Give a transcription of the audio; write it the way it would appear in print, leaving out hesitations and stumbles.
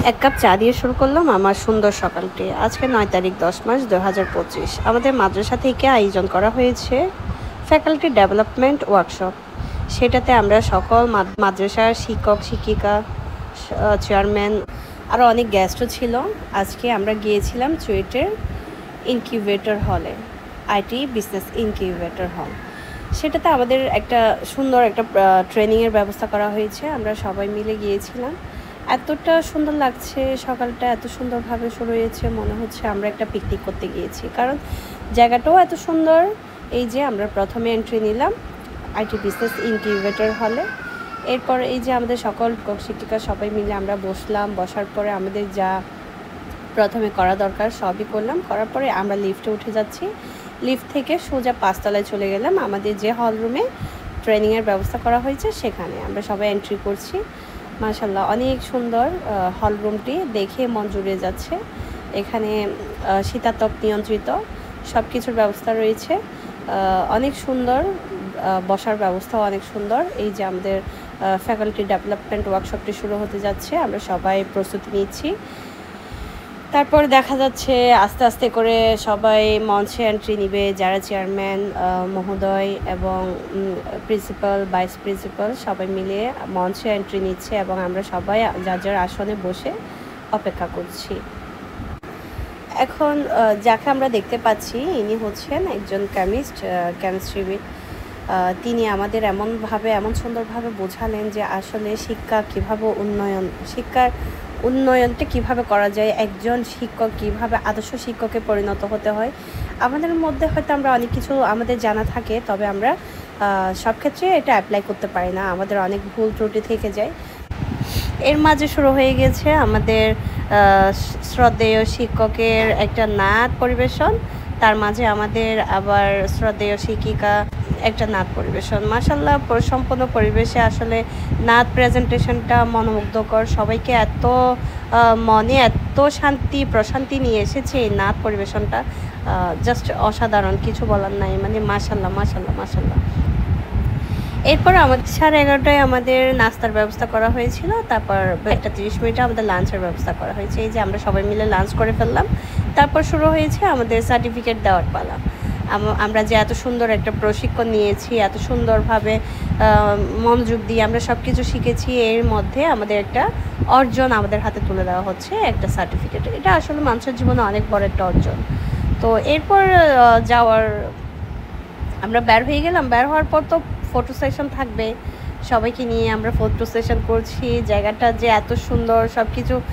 এক কাপ চা দিয়ে শুরু করলাম আমার সুন্দর সকালটি। আজকে ৯ তারিখ ১০ মাস ২০২৫। আমাদের মাদ্রাসা থেকে আয়োজন করা হয়েছে ফ্যাকাল্টি ডেভেলপমেন্ট ওয়ার্কশপ। সেটাতে আমরা সকল মাদ্রাসার শিক্ষক শিক্ষিকা, চেয়ারম্যান, আরও অনেক গেস্টও ছিল। আজকে আমরা গিয়েছিলাম চুয়েটের ইনকিউবেটর হলে, আইটি বিজনেস ইনকিউবেটর হল। সেটাতে আমাদের একটা সুন্দর একটা ট্রেনিংয়ের ব্যবস্থা করা হয়েছে। আমরা সবাই মিলে গিয়েছিলাম। এতটা সুন্দর লাগছে, সকালটা এত সুন্দরভাবে শুরু হয়েছে, মনে হচ্ছে আমরা একটা পিকনিক করতে গিয়েছি, কারণ জায়গাটাও এত সুন্দর। এই যে আমরা প্রথমে এন্ট্রি নিলাম আইটি বিজনেস ইনকিউবেটর হলে। এরপর এই যে আমাদের সকল শিক্ষিকা সবাই মিলে আমরা বসলাম। বসার পরে আমাদের যা প্রথমে করা দরকার সবই করলাম। করার পরে আমরা লিফটে উঠে যাচ্ছি। লিফট থেকে সোজা ৫ তলায় চলে গেলাম আমাদের যে হল রুমে ট্রেনিংয়ের ব্যবস্থা করা হয়েছে সেখানে। আমরা সবাই এন্ট্রি করছি। মাশাআল্লাহ, অনেক সুন্দর হল রুমটি, দেখে মন জুড়ে যাচ্ছে। এখানে শীতাতপ নিয়ন্ত্রিত সব কিছুর ব্যবস্থা রয়েছে। অনেক সুন্দর, বসার ব্যবস্থাও অনেক সুন্দর। এই যে আমাদের ফ্যাকাল্টি ডেভেলপমেন্ট ওয়ার্কশপটি শুরু হতে যাচ্ছে, আমরা সবাই প্রস্তুতি নিচ্ছি। তারপর দেখা যাচ্ছে আস্তে আস্তে করে সবাই মঞ্চে এন্ট্রি নিবে, যারা চেয়ারম্যান মহোদয় এবং প্রিন্সিপাল, ভাইস প্রিন্সিপাল সবাই মিলে মঞ্চে এন্ট্রি নিচ্ছে এবং আমরা সবাই যার যার আসনে বসে অপেক্ষা করছি। এখন যাকে আমরা দেখতে পাচ্ছি ইনি হচ্ছেন একজন কেমিস্ট্রিবিদ। তিনি আমাদের এমন সুন্দরভাবে বোঝালেন যে আসলে শিক্ষা কীভাবে শিক্ষার উন্নয়নটা কিভাবে করা যায়, একজন শিক্ষক কিভাবে আদর্শ শিক্ষকে পরিণত হতে হয়। আমাদের মধ্যে হয়তো আমরা অনেক কিছু আমাদের জানা থাকে, তবে আমরা সব ক্ষেত্রে এটা অ্যাপ্লাই করতে পারি না, আমাদের অনেক ভুল ত্রুটি থেকে যায়। এর মাঝে শুরু হয়ে গেছে আমাদের শ্রদ্ধেয় শিক্ষকের একটা নাচ পরিবেশন, তার মাঝে আমাদের আবার শ্রদ্ধেয় শিক্ষিকা একটা নাচ পরিবেশন। মাশাআল্লাহ, সম্পূর্ণ পরিবেশে আসলে নাচ প্রেজেন্টেশনটা মনোমুগ্ধকর। সবাইকে এত মনে এত প্রশান্তি নিয়ে এসেছে এই নাচ পরিবেশনটা, জাস্ট অসাধারণ, কিছু বলার নাই। মানে মাশাআল্লাহ মাশাআল্লাহ মাশাআল্লাহ। এরপর আমাদের 11:30টায় আমাদের নাস্তার ব্যবস্থা করা হয়েছিল। তারপর 1:30 মিনিটে আমাদের লাঞ্চের ব্যবস্থা করা হয়েছে। এই যে আমরা সবাই মিলে লাঞ্চ করে ফেললাম। তারপর শুরু হয়েছে আমাদের সার্টিফিকেট দেওয়ার পালা। আমরা যে এত সুন্দর একটা প্রশিক্ষণ নিয়েছি, এত সুন্দরভাবে মনোযোগ দিয়ে আমরা সব কিছু শিখেছি, এর মধ্যে আমাদের একটা অর্জন আমাদের হাতে তুলে দেওয়া হচ্ছে, একটা সার্টিফিকেট। এটা আসলে মানুষের জীবনে অনেক বড় একটা অর্জন। তো এরপর আমরা বের হয়ে গেলাম। বের হওয়ার পর তো ফটো সেশন থাকবে, সবাইকে নিয়ে আমরা ফটো সেশন করছি। জায়গাটা যে এত সুন্দর, সব কিছু